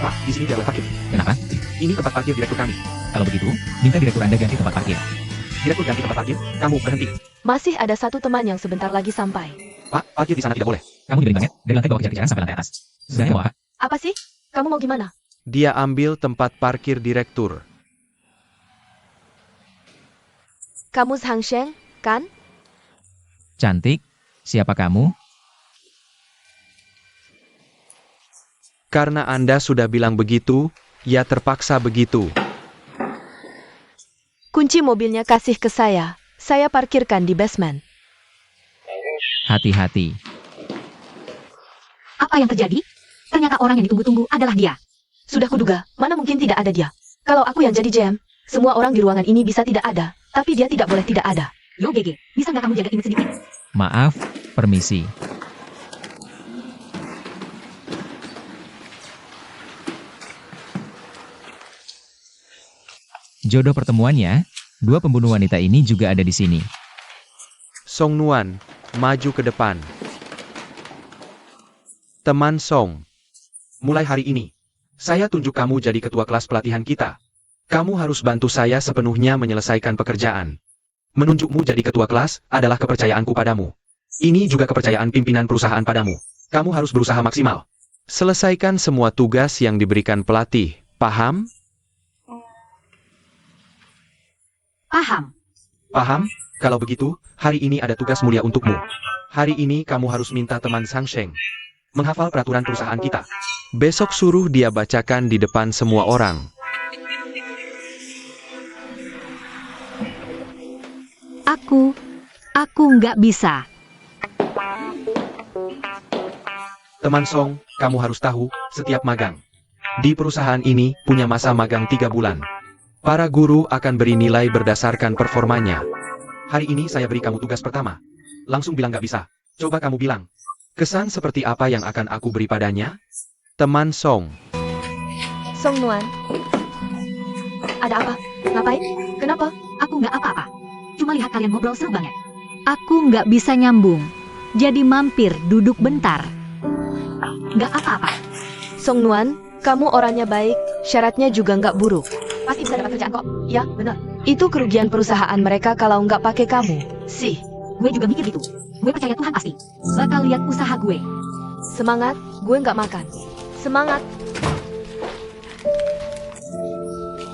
Pak, di sini tidak boleh parkir. Kenapa? Ini tempat parkir direktur kami. Kalau begitu, minta direktur Anda ganti tempat parkir. Direktur ganti tempat parkir, kamu berhenti. Masih ada satu teman yang sebentar lagi sampai. Pak, parkir di sana tidak boleh. Kamu nyebelin banget, dari lantai bawah kejar-kejaran sampai lantai atas. Sebenarnya mau apa? Apa sih? Kamu mau gimana? Dia ambil tempat parkir direktur. Kamu Zhang Sheng, kan? Cantik, siapa kamu? Karena Anda sudah bilang begitu, ya terpaksa begitu. Kunci mobilnya kasih ke saya parkirkan di basement. Hati-hati. Apa yang terjadi? Ternyata orang yang ditunggu-tunggu adalah dia. Sudah kuduga, mana mungkin tidak ada dia. Kalau aku yang jadi GM, semua orang di ruangan ini bisa tidak ada, tapi dia tidak boleh tidak ada. Yo GG, bisa nggak kamu jaga image sedikit? Maaf, permisi. Jodoh pertemuannya, dua pembunuh wanita ini juga ada di sini. Song Nuan, maju ke depan. Teman Song. Mulai hari ini, saya tunjuk kamu jadi ketua kelas pelatihan kita. Kamu harus bantu saya sepenuhnya menyelesaikan pekerjaan. Menunjukmu jadi ketua kelas adalah kepercayaanku padamu. Ini juga kepercayaan pimpinan perusahaan padamu. Kamu harus berusaha maksimal. Selesaikan semua tugas yang diberikan pelatih, paham? Paham. Paham? Kalau begitu, hari ini ada tugas mulia untukmu. Hari ini kamu harus minta teman Zhang Sheng menghafal peraturan perusahaan kita. Besok suruh dia bacakan di depan semua orang. Aku nggak bisa. Teman Song, kamu harus tahu, setiap magang di perusahaan ini punya masa magang 3 bulan. Para guru akan beri nilai berdasarkan performanya. Hari ini saya beri kamu tugas pertama. Langsung bilang nggak bisa. Coba kamu bilang. Kesan seperti apa yang akan aku beri padanya? Teman Song. Song Nuan. Ada apa? Ngapain? Kenapa? Aku nggak apa-apa. Cuma lihat kalian ngobrol seru banget. Aku nggak bisa nyambung. Jadi mampir duduk bentar. Nggak apa-apa. Song Nuan, kamu orangnya baik, syaratnya juga nggak buruk. Pasti bisa dapat kerjaan kok. Ya, benar. Itu kerugian perusahaan mereka kalau nggak pakai kamu. Sih. Gue juga mikir gitu. Gue percaya Tuhan pasti bakal lihat usaha gue. Semangat, gue nggak makan. Semangat.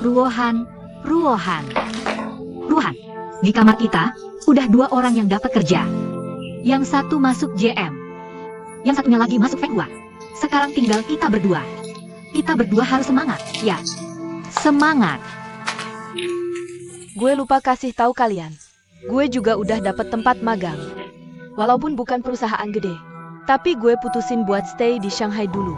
Ruohan. Di kamar kita, udah 2 orang yang dapat kerja. Yang satu masuk JM. Yang satunya lagi masuk V2. Sekarang tinggal kita berdua. Kita berdua harus semangat, ya. Semangat. Gue lupa kasih tahu kalian. Gue juga udah dapat tempat magang. Walaupun bukan perusahaan gede, tapi gue putusin buat stay di Shanghai dulu.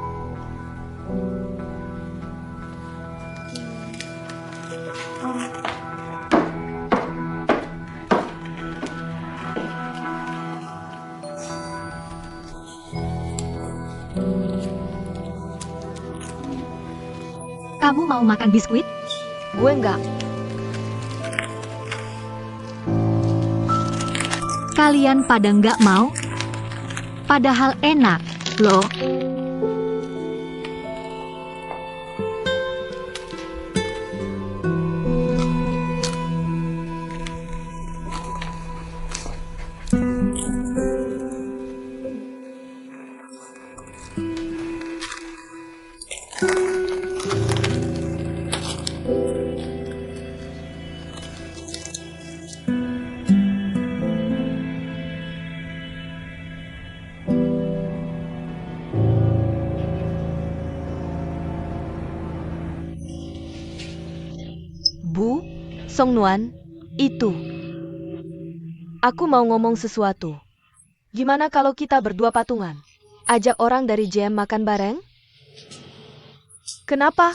Kamu mau makan biskuit? Gue nggak. Kalian pada nggak mau? Padahal enak, loh. Bu, Song Nuan, itu. Aku mau ngomong sesuatu. Gimana kalau kita berdua patungan? Ajak orang dari JM makan bareng? Kenapa?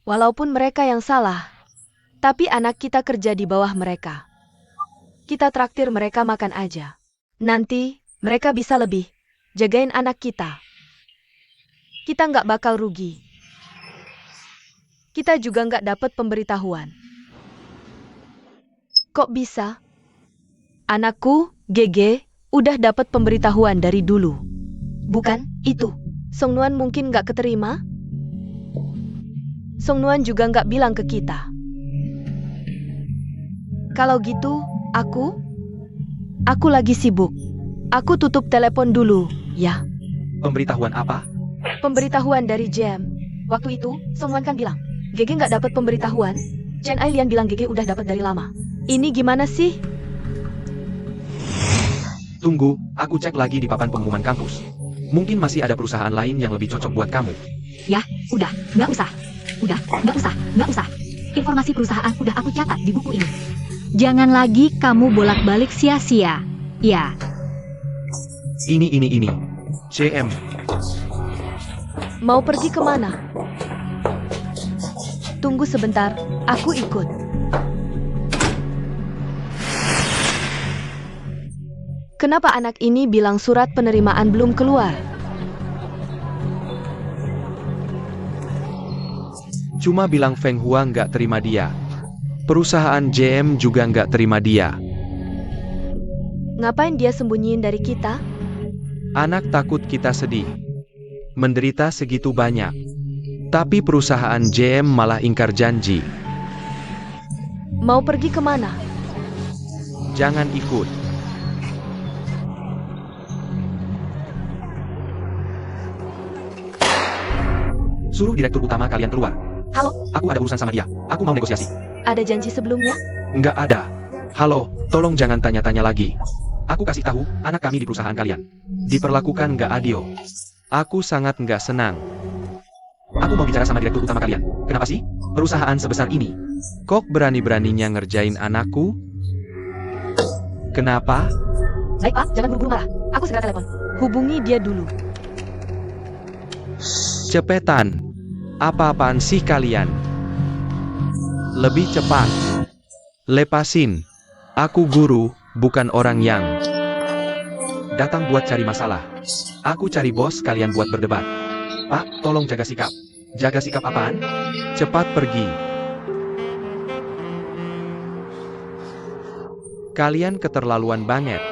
Walaupun mereka yang salah, tapi anak kita kerja di bawah mereka. Kita traktir mereka makan aja. Nanti, mereka bisa lebih jagain anak kita. Kita nggak bakal rugi. Kita juga nggak dapat pemberitahuan. Kok bisa? Anakku, GG, udah dapat pemberitahuan dari dulu. Bukan, itu. Song Nuan mungkin nggak keterima? Song Nuan juga nggak bilang ke kita. Kalau gitu, aku lagi sibuk. Aku tutup telepon dulu, ya. Pemberitahuan apa? Pemberitahuan dari Jem. Waktu itu, Song Nuan kan bilang, Gege nggak dapat pemberitahuan. Chen Ailian bilang Gege udah dapat dari lama. Ini gimana sih? Tunggu, aku cek lagi di papan pengumuman kampus. Mungkin masih ada perusahaan lain yang lebih cocok buat kamu. Ya, udah, nggak usah. Nggak usah. Informasi perusahaan udah aku catat di buku ini. Jangan lagi kamu bolak-balik sia-sia. Ya, Ini. CM, Mau pergi kemana? Tunggu sebentar, aku ikut. Kenapa anak ini bilang surat penerimaan belum keluar? cuma bilang Feng Hua nggak terima dia. Perusahaan JM juga nggak terima dia. Ngapain dia sembunyiin dari kita? Anak takut kita sedih. Menderita segitu banyak. Tapi perusahaan JM malah ingkar janji. Mau pergi kemana? Jangan ikut. Suruh direktur utama kalian keluar. Halo, Aku ada urusan sama dia. Aku mau negosiasi. ada janji sebelumnya? Nggak ada. Halo, tolong jangan tanya-tanya lagi. Aku kasih tahu, anak kami di perusahaan kalian. Diperlakukan nggak adil. Aku sangat nggak senang. Aku mau bicara sama direktur utama kalian. Kenapa sih? Perusahaan sebesar ini. Kok berani-beraninya ngerjain anakku? Kenapa? baik Pak, jangan buru-buru marah. Aku segera telepon. Hubungi dia dulu. Cepetan. Apa-apaan sih kalian? Lebih cepat. Lepasin. Aku guru, bukan orang yang datang buat cari masalah. Aku cari bos kalian buat berdebat. Pak, tolong jaga sikap. Jaga sikap apaan? Cepat pergi. Kalian keterlaluan banget.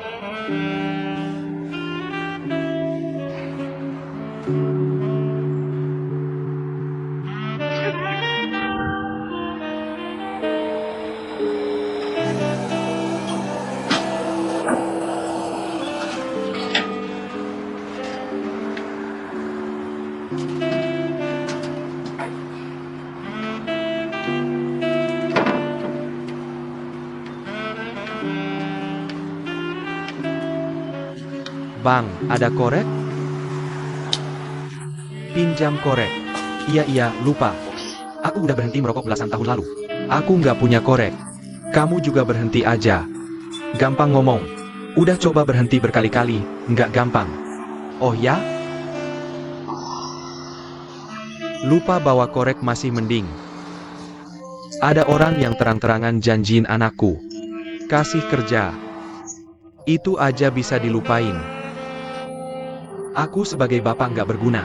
Bang, ada korek? Pinjam korek. Iya, lupa. Aku udah berhenti merokok belasan tahun lalu. Aku nggak punya korek. Kamu juga berhenti aja. Gampang ngomong. Udah coba berhenti berkali-kali, nggak gampang. Oh ya? Lupa bawa korek masih mending. Ada orang yang terang-terangan janjiin anakku. Kasih kerja. Itu aja bisa dilupain. Aku sebagai bapak nggak berguna.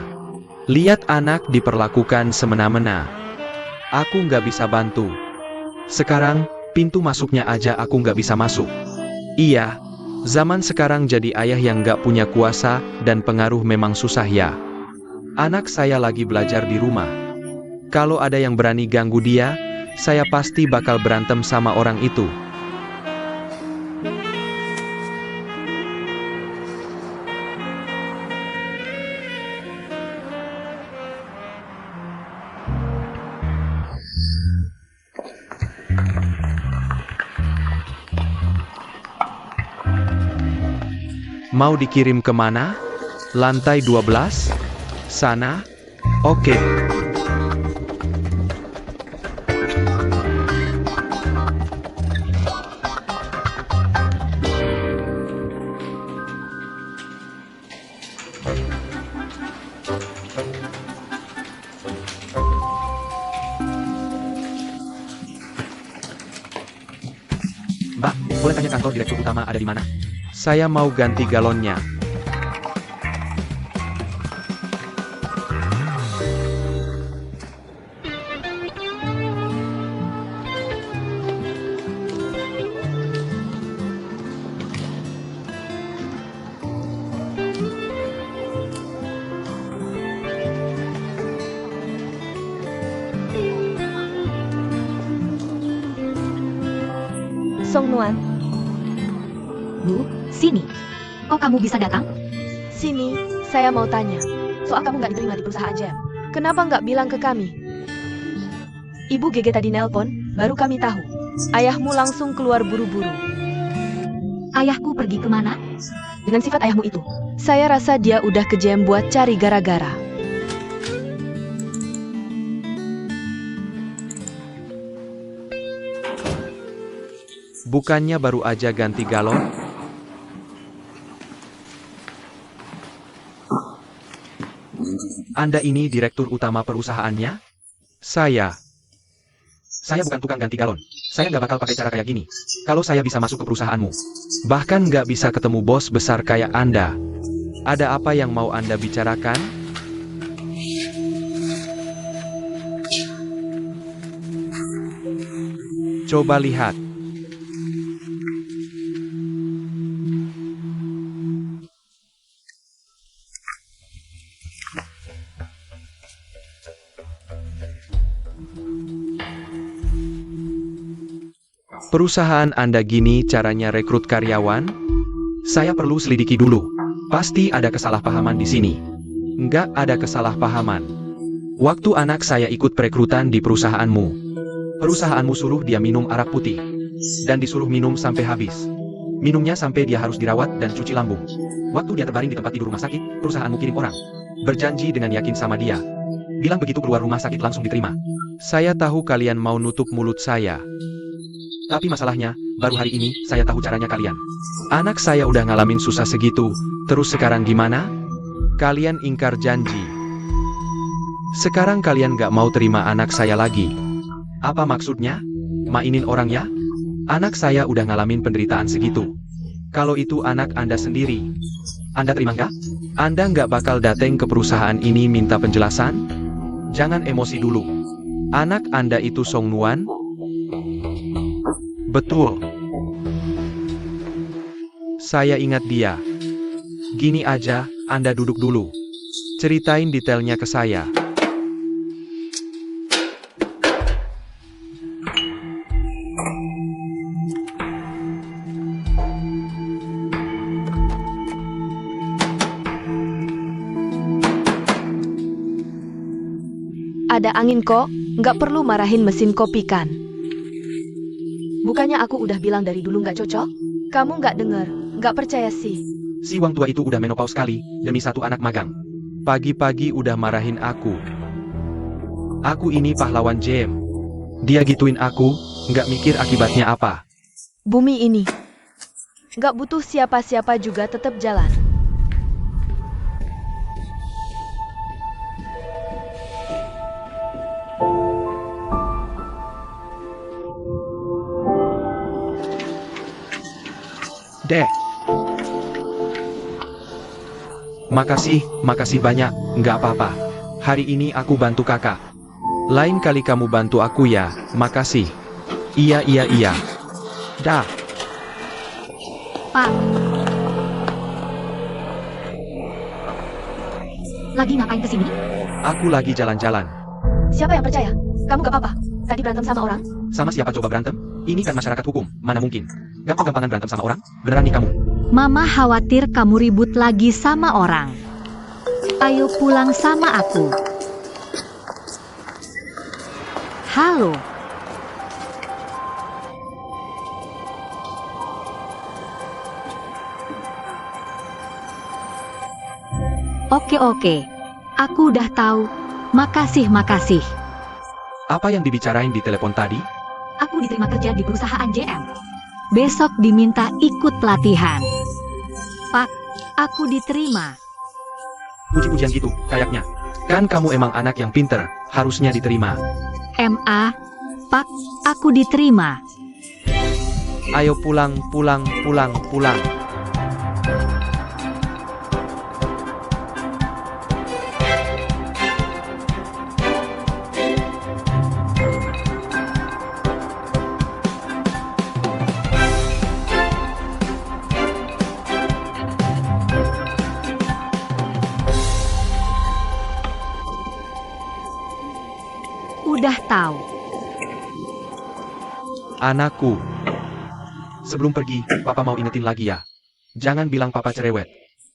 Lihat anak diperlakukan semena-mena. Aku nggak bisa bantu. Sekarang, pintu masuknya aja aku nggak bisa masuk. Iya, zaman sekarang jadi ayah yang nggak punya kuasa dan pengaruh memang susah ya. Anak saya lagi belajar di rumah. Kalau ada yang berani ganggu dia, saya pasti bakal berantem sama orang itu. Mau dikirim kemana? Lantai 12? Sana? Oke. Mbak, boleh tanya kantor direktur utama ada di mana? Saya mau ganti galonnya. Song Nuan, Bu, sini. Kok kamu bisa datang? sini, saya mau tanya. Soal kamu nggak diterima di perusahaan JM. Kenapa nggak bilang ke kami? Ibu Gege tadi nelpon, baru kami tahu. Ayahmu langsung keluar buru-buru. Ayahku pergi kemana? Dengan sifat ayahmu itu, saya rasa dia udah ke JM buat cari gara-gara. Bukannya baru aja ganti galon? Anda ini direktur utama perusahaannya? Saya bukan tukang ganti galon. Saya nggak bakal pakai cara kayak gini. Kalau saya bisa masuk ke perusahaanmu, bahkan nggak bisa ketemu bos besar kayak Anda. Ada apa yang mau Anda bicarakan? Coba lihat. Perusahaan Anda gini caranya rekrut karyawan? Saya perlu selidiki dulu. Pasti ada kesalahpahaman di sini. Nggak ada kesalahpahaman. Waktu anak saya ikut perekrutan di perusahaanmu, perusahaanmu suruh dia minum arak putih. Dan disuruh minum sampai habis. Minumnya sampai dia harus dirawat dan cuci lambung. Waktu dia terbaring di tempat tidur rumah sakit, perusahaanmu kirim orang. Berjanji dengan yakin sama dia. Bilang begitu keluar rumah sakit langsung diterima. Saya tahu kalian mau nutup mulut saya. Tapi masalahnya, baru hari ini, saya tahu caranya kalian. Anak saya udah ngalamin susah segitu, terus sekarang gimana? Kalian ingkar janji. Sekarang kalian gak mau terima anak saya lagi. Apa maksudnya? Mainin orang ya? Anak saya udah ngalamin penderitaan segitu. Kalau itu anak Anda sendiri, Anda terima nggak? Anda nggak bakal dateng ke perusahaan ini minta penjelasan? Jangan emosi dulu. Anak Anda itu Song Nuan? Betul. Saya ingat dia. Gini aja, Anda duduk dulu. Ceritain detailnya ke saya. Ada angin kok, nggak perlu marahin mesin kopi kan. Bukannya aku udah bilang dari dulu nggak cocok? Kamu nggak denger, nggak percaya sih. Si Wang tua itu udah menopause sekali, demi satu anak magang. Pagi-pagi udah marahin aku. Aku ini pahlawan JM. Dia gituin aku, nggak mikir akibatnya apa. Bumi ini nggak butuh siapa-siapa juga tetap jalan. Deh. Makasih banyak, nggak apa-apa. Hari ini aku bantu kakak. Lain kali kamu bantu aku ya, makasih. Iya. Dah. Pak. Lagi ngapain kesini? Aku lagi jalan-jalan. Siapa yang percaya? Kamu gak apa-apa? Tadi berantem sama orang? Sama siapa coba berantem? Ini kan masyarakat hukum, mana mungkin. Gampang-gampangan berantem sama orang? Beneran nih kamu? Mama khawatir kamu ribut lagi sama orang. Ayo pulang sama aku. Halo. Oke. Aku udah tahu. Makasih. Apa yang dibicarain di telepon tadi? Aku diterima kerja di perusahaan JM. Besok diminta ikut pelatihan. Pak, aku diterima. Puji-pujian gitu, kayaknya. Kan kamu emang anak yang pinter, harusnya diterima. MA, Pak, aku diterima. Ayo pulang. Udah tahu. Anakku. Sebelum pergi, Papa mau ingetin lagi ya. Jangan bilang Papa cerewet.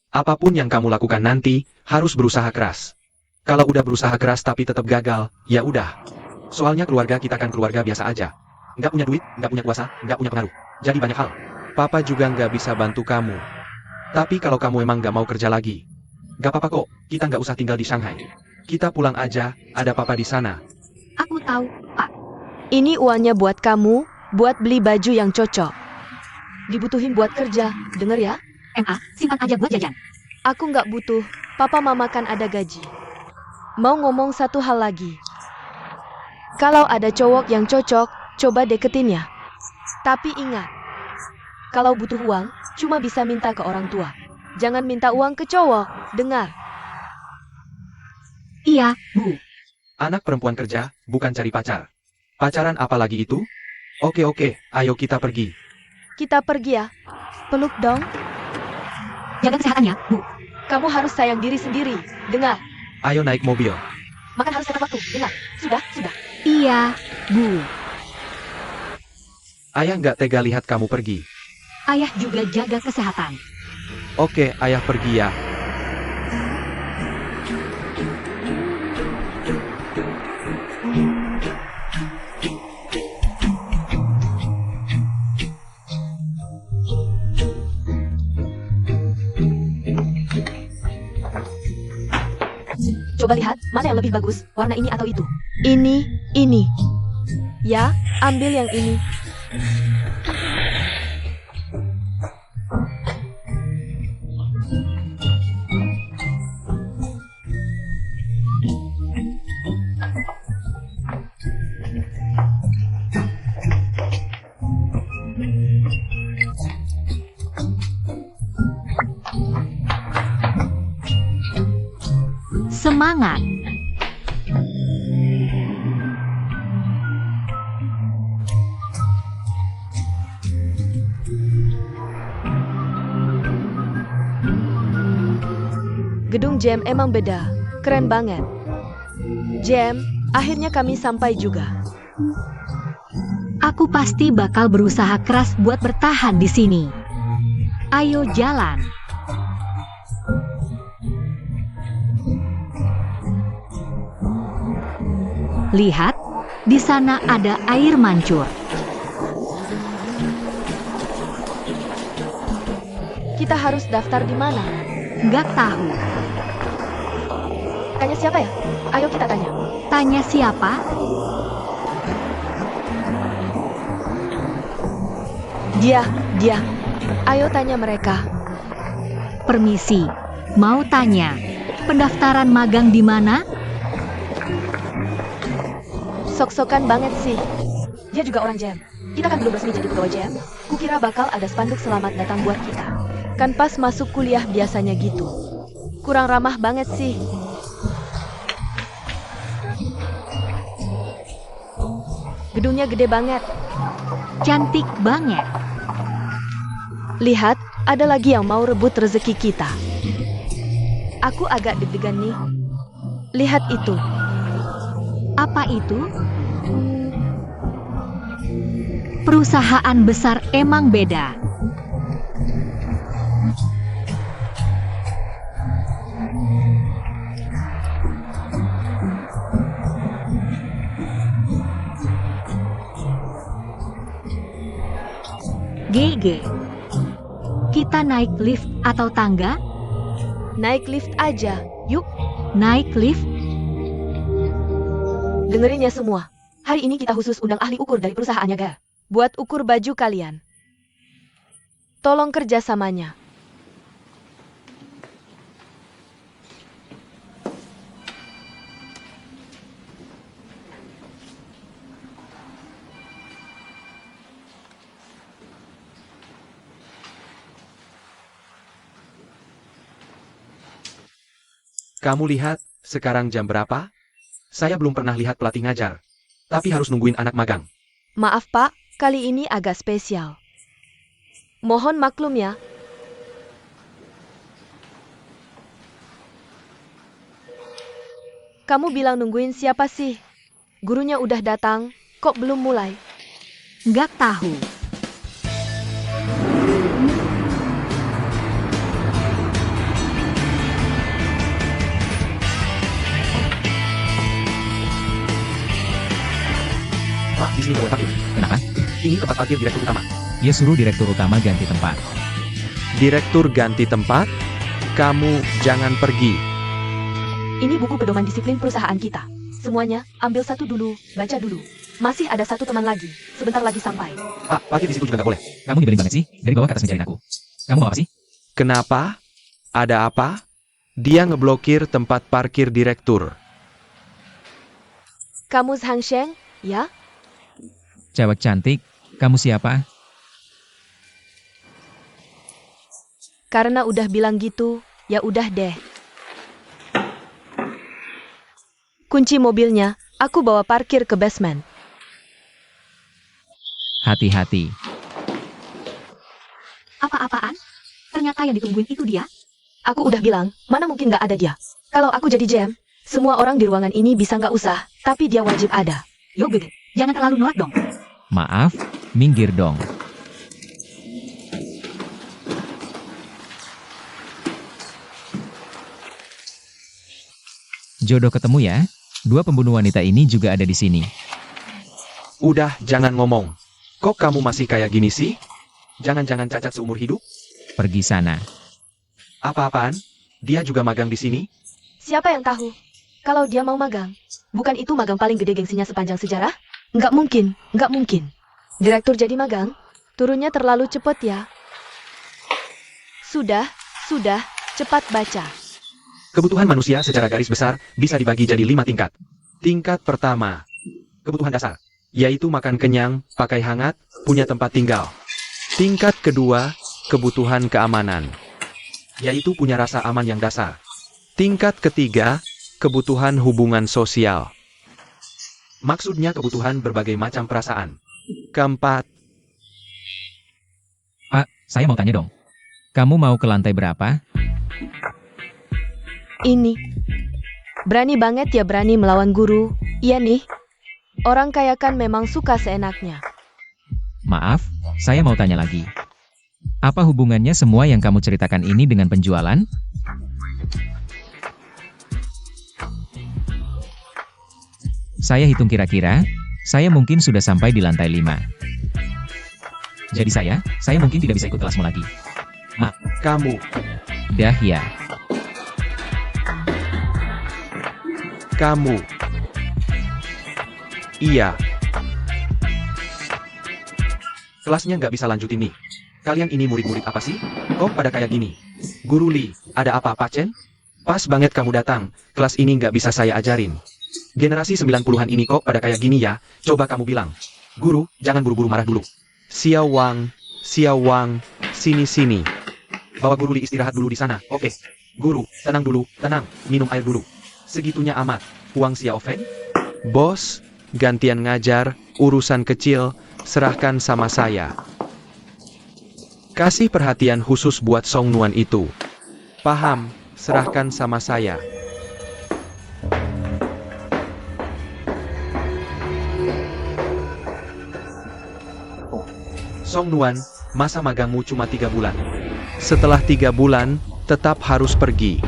Apapun yang kamu lakukan nanti, harus berusaha keras. Kalau udah berusaha keras tapi tetap gagal, ya udah. Soalnya keluarga kita kan keluarga biasa aja. Nggak punya duit, nggak punya kuasa, nggak punya pengaruh. Jadi banyak hal. Papa juga nggak bisa bantu kamu. Tapi kalau kamu emang nggak mau kerja lagi, nggak apa-apa kok, kita nggak usah tinggal di Shanghai. Kita pulang aja, ada Papa di sana. Aku tahu, Pak. Ini uangnya buat kamu, buat beli baju yang cocok. Dibutuhin buat kerja, denger ya? MA, simpan aja buat jajan. Aku nggak butuh, Papa Mama kan ada gaji. Mau ngomong satu hal lagi. Kalau ada cowok yang cocok, coba deketin ya. Tapi ingat, kalau butuh uang, cuma bisa minta ke orang tua. Jangan minta uang ke cowok, dengar? Iya, Bu. Anak perempuan kerja, bukan cari pacar. Pacaran apalagi itu? Oke, ayo kita pergi. Kita pergi ya. Peluk dong. Jaga kesehatannya, Bu. Kamu harus sayang diri sendiri, dengar? Ayo naik mobil. Makan harus tepat waktu, dengar? Sudah. Iya, Bu. Ayah nggak tega lihat kamu pergi. Ayah juga jaga kesehatan. Oke, ayah pergi ya. Coba lihat, mana yang lebih bagus, warna ini atau itu? Ini. Ya, ambil yang ini. Semangat. Gedung Jam emang beda, keren banget. Jam, akhirnya kami sampai juga. Aku pasti bakal berusaha keras buat bertahan di sini. Ayo jalan. Lihat, di sana ada air mancur. Kita harus daftar di mana? Nggak tahu. Tanya siapa ya? Ayo kita tanya. Tanya siapa? Dia. Ayo tanya mereka. Permisi, mau tanya, pendaftaran magang di mana? Sok-sokan banget sih. Dia juga orang Jam. Kita kan belum resmi jadi pegawai Jam. Kukira bakal ada spanduk selamat datang buat kita. Kan pas masuk kuliah biasanya gitu. Kurang ramah banget sih. Gedungnya gede banget. Cantik banget. Lihat, ada lagi yang mau rebut rezeki kita. Aku agak deg-degan nih. Lihat itu. Apa itu? Perusahaan besar emang beda. GG. Kita naik lift atau tangga? Naik lift aja, yuk. Naik lift? Dengerin ya semua. Hari ini kita khusus undang ahli ukur dari perusahaannya Ga. Buat ukur baju kalian. Tolong kerjasamanya. Kamu lihat, sekarang jam berapa? Saya belum pernah lihat pelatih ngajar. Tapi harus nungguin anak magang. Maaf Pak, kali ini agak spesial. Mohon maklum ya. Kamu bilang nungguin siapa sih? Gurunya udah datang, kok belum mulai? Nggak tahu. Ini tempat parkir direktur utama. Dia suruh direktur utama ganti tempat. Direktur ganti tempat? Kamu jangan pergi. Ini buku pedoman disiplin perusahaan kita. Semuanya, ambil satu dulu, baca dulu. Masih ada satu teman lagi. Sebentar lagi sampai. Pak, parkir di situ juga nggak boleh. Kamu nyebelin banget sih, dari bawah ke atas mencariin aku. Kamu mau apa sih? Kenapa? Ada apa? Dia ngeblokir tempat parkir direktur. Kamu Zhang Sheng, ya? Cewek cantik, kamu siapa? Karena udah bilang gitu, ya udah deh. Kunci mobilnya, aku bawa parkir ke basement. Hati-hati. Apa-apaan? Ternyata yang ditungguin itu dia. Aku udah bilang, mana mungkin nggak ada dia. Kalau aku jadi GM, semua orang di ruangan ini bisa nggak usah, tapi dia wajib ada. Yo Bebe, jangan terlalu nolak dong. Maaf, minggir dong. Jodoh ketemu ya. Dua pembunuh wanita ini juga ada di sini. Udah, jangan ngomong. Kok kamu masih kayak gini sih? Jangan-jangan cacat seumur hidup? Pergi sana. Apa-apaan? Dia juga magang di sini? Siapa yang tahu? Kalau dia mau magang, bukan itu magang paling gede gengsinya sepanjang sejarah? Nggak mungkin, nggak mungkin. Direktur jadi magang, turunnya terlalu cepat ya. Sudah, cepat baca. Kebutuhan manusia secara garis besar bisa dibagi jadi 5 tingkat. Tingkat pertama, Kebutuhan dasar. yaitu makan kenyang, pakai hangat, punya tempat tinggal. Tingkat kedua, kebutuhan keamanan. Yaitu punya rasa aman yang dasar. Tingkat ketiga, kebutuhan hubungan sosial. Maksudnya kebutuhan berbagai macam perasaan. Keempat, Pak, saya mau tanya dong. Kamu mau ke lantai berapa? Ini. Berani banget ya berani melawan guru. Iya nih. Orang kaya kan memang suka seenaknya. Maaf, saya mau tanya lagi. Apa hubungannya semua yang kamu ceritakan ini dengan penjualan? Saya hitung kira-kira, saya mungkin sudah sampai di lantai 5. Jadi saya mungkin tidak bisa ikut kelasmu lagi. kamu, Dah ya. kamu. Iya, Kelasnya nggak bisa lanjutin nih. Kalian ini murid-murid apa sih? Kok pada kayak gini? Guru Li, ada apa Pak Chen? Pas banget kamu datang, kelas ini nggak bisa saya ajarin. Generasi 90-an ini kok pada kayak gini ya? Coba kamu bilang. Guru, jangan buru-buru marah dulu. Xiao Wang, sini. Bawa Guru Li istirahat dulu di sana, oke? Guru, tenang dulu, tenang, minum air dulu. Segitunya amat, Huang Xiaofeng? Bos, gantian ngajar, urusan kecil, serahkan sama saya. Kasih perhatian khusus buat Song Nuan itu. Paham, serahkan sama saya. Song Nuan, masa magangmu cuma 3 bulan. Setelah 3 bulan, tetap harus pergi.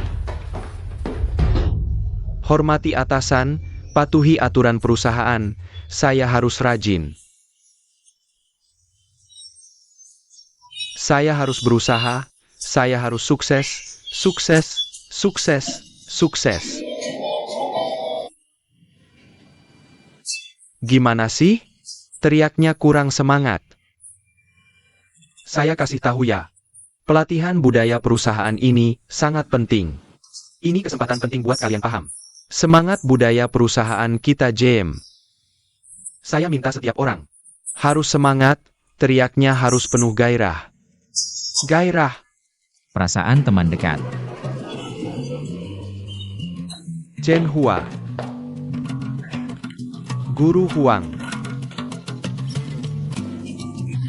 Hormati atasan, patuhi aturan perusahaan, saya harus rajin. Saya harus berusaha, saya harus sukses. Gimana sih? Teriaknya kurang semangat. Saya kasih tahu ya, Pelatihan budaya perusahaan ini sangat penting. ini kesempatan penting buat kalian paham. Semangat budaya perusahaan kita JM. Saya minta setiap orang. Harus semangat, teriaknya harus penuh gairah. Gairah. Perasaan teman dekat. Chen Hua. Guru Huang.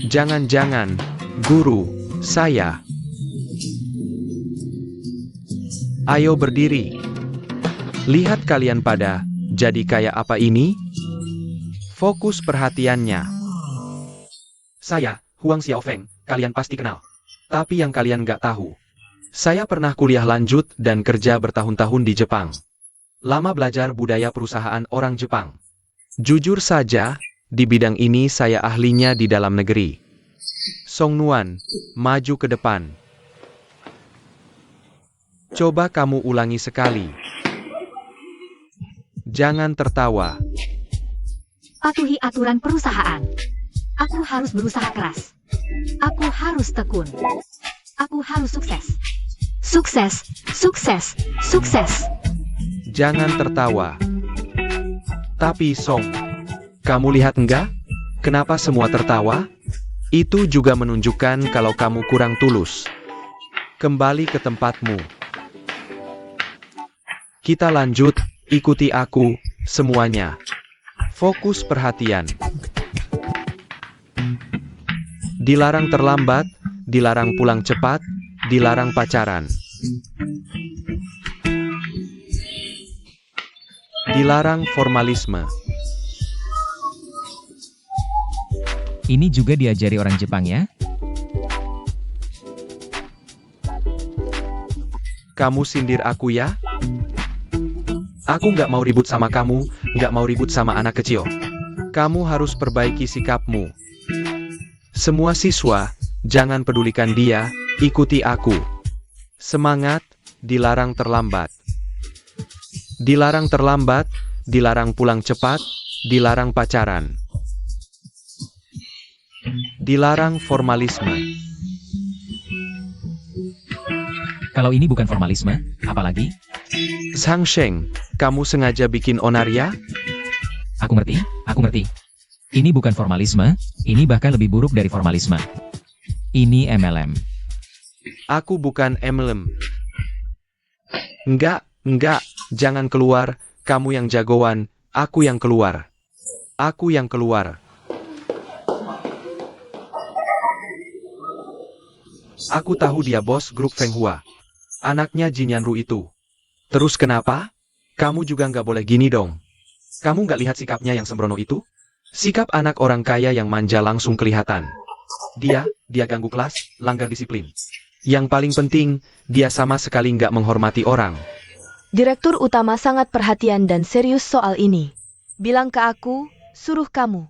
Jangan-jangan, guru, saya. Ayo berdiri. Lihat kalian pada, jadi kayak apa ini? Fokus perhatiannya. Saya, Huang Xiaofeng, kalian pasti kenal. Tapi yang kalian nggak tahu, Saya pernah kuliah lanjut dan kerja bertahun-tahun di Jepang. lama belajar budaya perusahaan orang Jepang. Jujur saja, Di bidang ini saya ahlinya di dalam negeri. Song Nuan, maju ke depan. Coba kamu ulangi sekali. Jangan tertawa. Patuhi aturan perusahaan. Aku harus berusaha keras. Aku harus tekun. Aku harus sukses. Sukses, sukses, sukses. Jangan tertawa. Tapi Song, kamu lihat enggak? Kenapa semua tertawa? Itu juga menunjukkan kalau kamu kurang tulus. Kembali ke tempatmu. Kita lanjut, ikuti aku, semuanya. Fokus perhatian. Dilarang terlambat, dilarang pulang cepat, dilarang pacaran. Dilarang formalisme. Ini juga diajari orang Jepang ya? Kamu sindir aku ya? Aku nggak mau ribut sama kamu, nggak mau ribut sama anak kecil. Kamu harus perbaiki sikapmu. Semua siswa, jangan pedulikan dia, ikuti aku. Semangat, dilarang terlambat. Dilarang terlambat, dilarang pulang cepat, dilarang pacaran. Dilarang formalisme. Kalau ini bukan formalisme, apalagi? Sang Sheng, kamu sengaja bikin onar ya? Aku ngerti, aku ngerti. Ini bukan formalisme, ini bahkan lebih buruk dari formalisme. Ini MLM. Aku bukan MLM. Enggak, jangan keluar, kamu yang jagoan, aku yang keluar. Aku yang keluar. Aku tahu dia bos grup Feng Hua. Anaknya Jin Yanru itu. Terus kenapa? Kamu juga nggak boleh gini dong. Kamu nggak lihat sikapnya yang sembrono itu? Sikap anak orang kaya yang manja langsung kelihatan. Dia ganggu kelas, langgar disiplin. Yang paling penting, dia sama sekali nggak menghormati orang. Direktur utama sangat perhatian dan serius soal ini. Bilang ke aku, suruh kamu.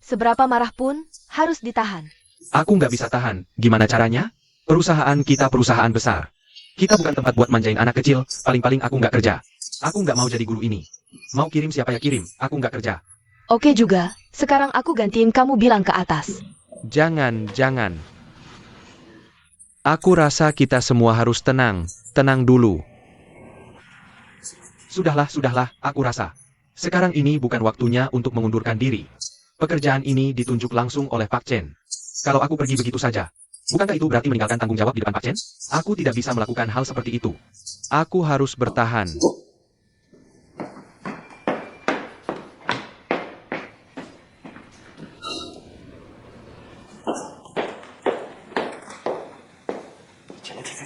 Seberapa marah pun, harus ditahan. Aku nggak bisa tahan, gimana caranya? Perusahaan kita perusahaan besar. Kita bukan tempat buat manjain anak kecil, paling-paling aku nggak kerja. Aku nggak mau jadi guru ini. Mau kirim siapa ya kirim, aku nggak kerja. Oke juga, sekarang aku gantiin kamu bilang ke atas. Jangan. Aku rasa kita semua harus tenang dulu. Sudahlah, aku rasa. Sekarang ini bukan waktunya untuk mengundurkan diri. Pekerjaan ini ditunjuk langsung oleh Pak Chen. Kalau aku pergi begitu saja, bukankah itu berarti meninggalkan tanggung jawab di depan Pak Chen? Aku tidak bisa melakukan hal seperti itu. Aku harus bertahan.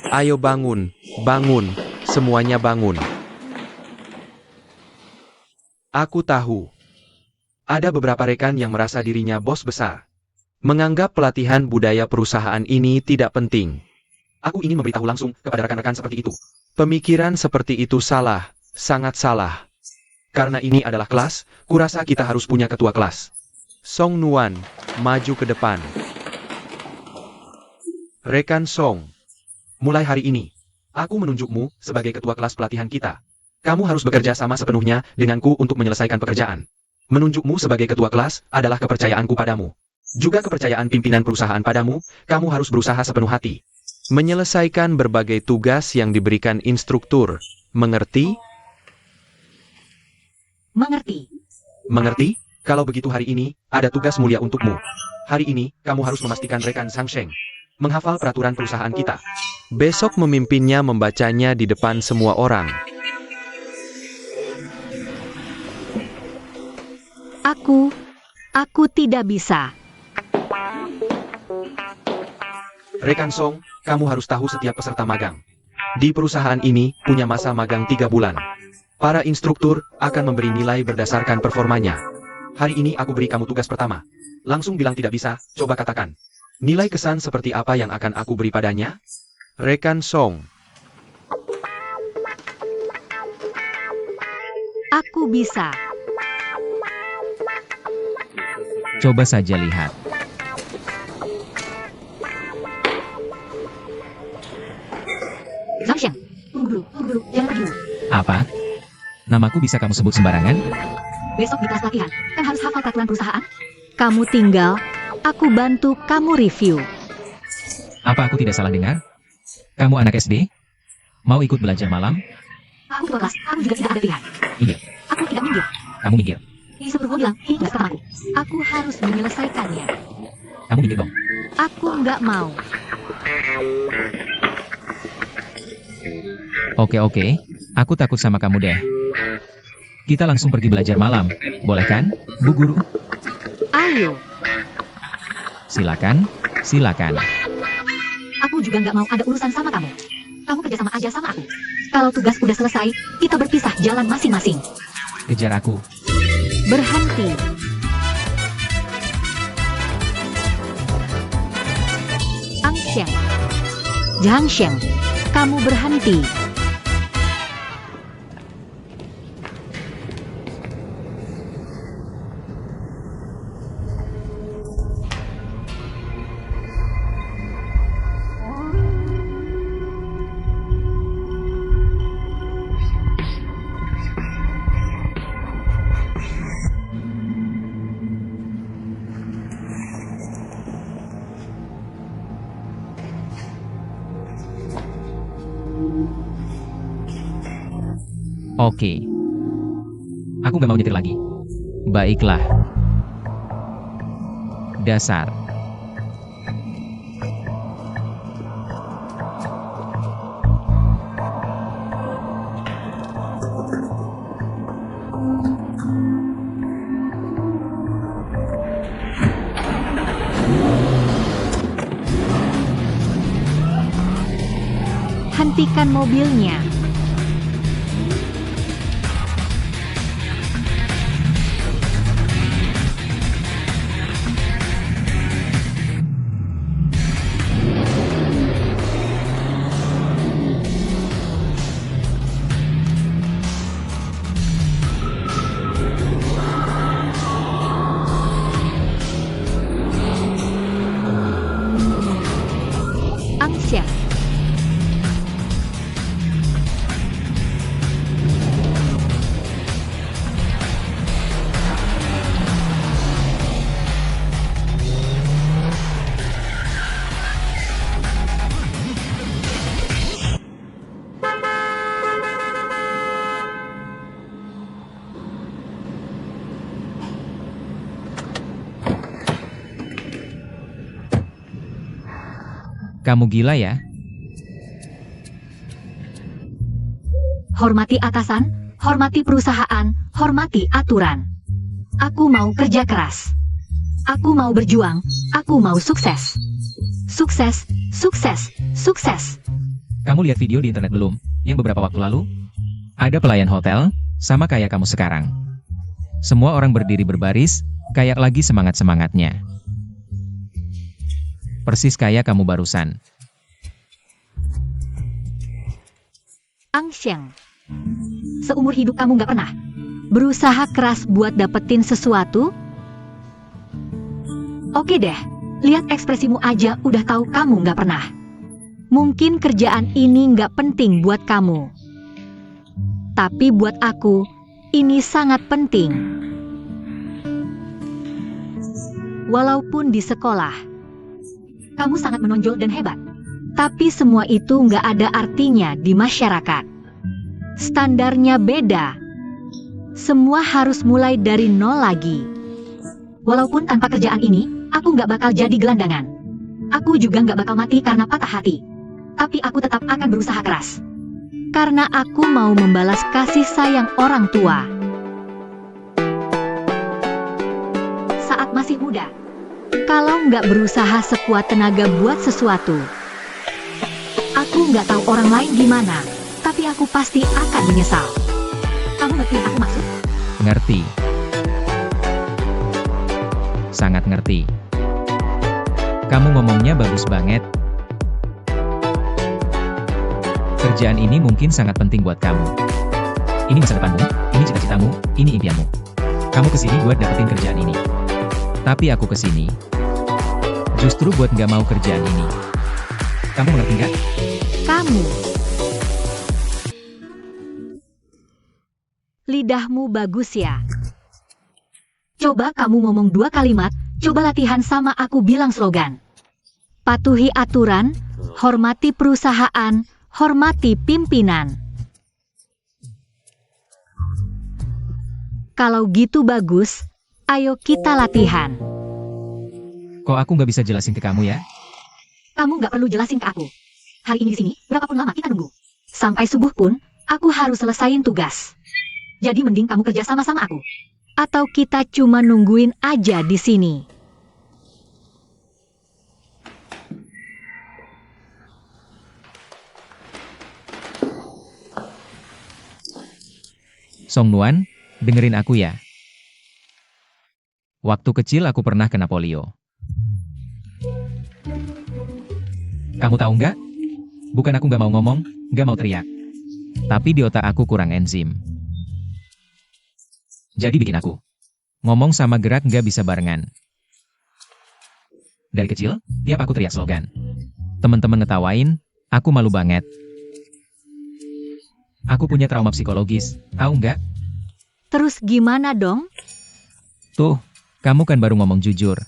Ayo bangun, semuanya bangun. Aku tahu. Ada beberapa rekan yang merasa dirinya bos besar. Menganggap pelatihan budaya perusahaan ini tidak penting. Aku ingin memberitahu langsung kepada rekan-rekan seperti itu. Pemikiran seperti itu salah, sangat salah. Karena ini adalah kelas, kurasa kita harus punya ketua kelas. Song Nuan, maju ke depan. Rekan Song, mulai hari ini, aku menunjukmu sebagai ketua kelas pelatihan kita. Kamu harus bekerja sama sepenuhnya denganku untuk menyelesaikan pekerjaan. Menunjukmu sebagai ketua kelas adalah kepercayaanku padamu. Juga kepercayaan pimpinan perusahaan padamu, kamu harus berusaha sepenuh hati. Menyelesaikan berbagai tugas yang diberikan instruktur. Mengerti? Mengerti. Mengerti? Kalau begitu hari ini, ada tugas mulia untukmu. Hari ini, kamu harus memastikan rekan Sang Sheng menghafal peraturan perusahaan kita. Besok memimpinnya membacanya di depan semua orang. Aku tidak bisa. Rekan Song, kamu harus tahu setiap peserta magang di perusahaan ini punya masa magang 3 bulan. Para instruktur akan memberi nilai berdasarkan performanya. Hari ini aku beri kamu tugas pertama. Langsung bilang tidak bisa, coba katakan. Nilai kesan seperti apa yang akan aku beri padanya? Rekan Song. Aku bisa. Coba saja lihat. Zhang Xiang, tunggu dulu, jangan pergi dulu. Apa? Namaku bisa kamu sebut sembarangan? Besok di kelas latihan, kan harus hafal peraturan perusahaan. Kamu tinggal, aku bantu kamu review. Apa aku tidak salah dengar? Kamu anak SD? Mau ikut belajar malam? Aku ketua kelas, kamu juga tidak ada pilihan. Iya. Aku tidak minggir. Kamu minggir. Instruktur bilang, ini tugas pertamaku. Aku harus menyelesaikannya. Kamu minggir dong. Aku nggak mau. Oke. Aku takut sama kamu deh. Kita langsung pergi belajar malam. Boleh kan, Bu Guru? Ayo, Silakan. aku juga nggak mau ada urusan sama kamu. Kamu kerja sama aja sama aku. Kalau tugas udah selesai, kita berpisah jalan masing-masing. Kejar aku. Berhenti. Angxiang. Zhang Xiang, kamu berhenti. Oke. Aku nggak mau nyetir lagi. Baiklah. Dasar. Hentikan mobilnya. Angxiang. Kamu gila ya? Hormati atasan, hormati perusahaan, hormati aturan. Aku mau kerja keras. Aku mau berjuang, aku mau sukses. Sukses, sukses, sukses. Kamu lihat video di internet belum? Yang beberapa waktu lalu? Ada pelayan hotel, sama kayak kamu sekarang. Semua orang berdiri berbaris, kayak lagi semangat-semangatnya. Persis kayak kamu barusan. Angxiang. Seumur hidup kamu nggak pernah berusaha keras buat dapetin sesuatu? Oke deh, lihat ekspresimu aja udah tahu kamu nggak pernah. Mungkin kerjaan ini nggak penting buat kamu. Tapi buat aku, ini sangat penting. Walaupun di sekolah, kamu sangat menonjol dan hebat. Tapi semua itu nggak ada artinya di masyarakat. Standarnya beda. Semua harus mulai dari nol lagi. Walaupun tanpa kerjaan ini, aku nggak bakal jadi gelandangan. Aku juga nggak bakal mati karena patah hati. Tapi aku tetap akan berusaha keras. Karena aku mau membalas kasih sayang orang tua. Saat masih muda, kalau nggak berusaha sekuat tenaga buat sesuatu, aku nggak tahu orang lain gimana, tapi aku pasti akan menyesal. Kamu ngerti yang aku maksud? Ngerti. Sangat ngerti. Kamu ngomongnya bagus banget. Kerjaan ini mungkin sangat penting buat kamu. Ini masa depanmu, ini cita-citamu, ini impianmu. Kamu kesini buat dapetin kerjaan ini. Tapi aku kesini justru buat nggak mau kerjaan ini. Kamu mengerti nggak? Kamu. Lidahmu bagus ya. Coba kamu ngomong 2 kalimat, coba latihan sama aku bilang slogan. Patuhi aturan, hormati perusahaan, hormati pimpinan. Kalau gitu bagus, ayo kita latihan. Kok aku nggak bisa jelasin ke kamu ya? Kamu nggak perlu jelasin ke aku. Hari ini di sini, berapapun lama kita nunggu. Sampai subuh pun, aku harus selesain tugas. Jadi mending kamu kerja sama-sama aku. Atau kita cuma nungguin aja di sini. Song Nuan, dengerin aku ya. Waktu kecil aku pernah kena polio. Kamu tahu nggak? Bukan aku nggak mau ngomong, nggak mau teriak. Tapi di otak aku kurang enzim. Jadi bikin aku ngomong sama gerak nggak bisa barengan. Dari kecil, tiap aku teriak slogan. Teman-teman ngetawain, aku malu banget. Aku punya trauma psikologis, tahu nggak? Terus gimana dong? Tuh, kamu kan baru ngomong jujur.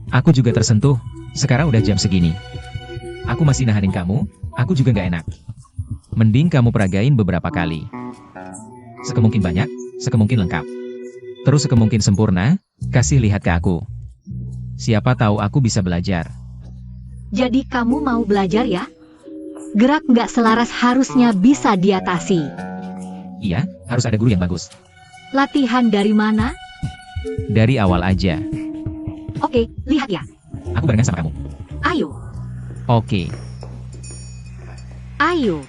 Aku juga tersentuh, sekarang udah jam segini. Aku masih nahanin kamu, aku juga nggak enak. Mending kamu peragain beberapa kali. Sekemungkin banyak, sekemungkin lengkap. Terus sekemungkin sempurna, kasih lihat ke aku. Siapa tahu aku bisa belajar. Jadi kamu mau belajar ya? Gerak nggak selaras harusnya bisa diatasi. Iya, harus ada guru yang bagus. Latihan dari mana? Dari awal aja. Oke, lihat ya. Aku barengan sama kamu. Ayo, Oke, ayo.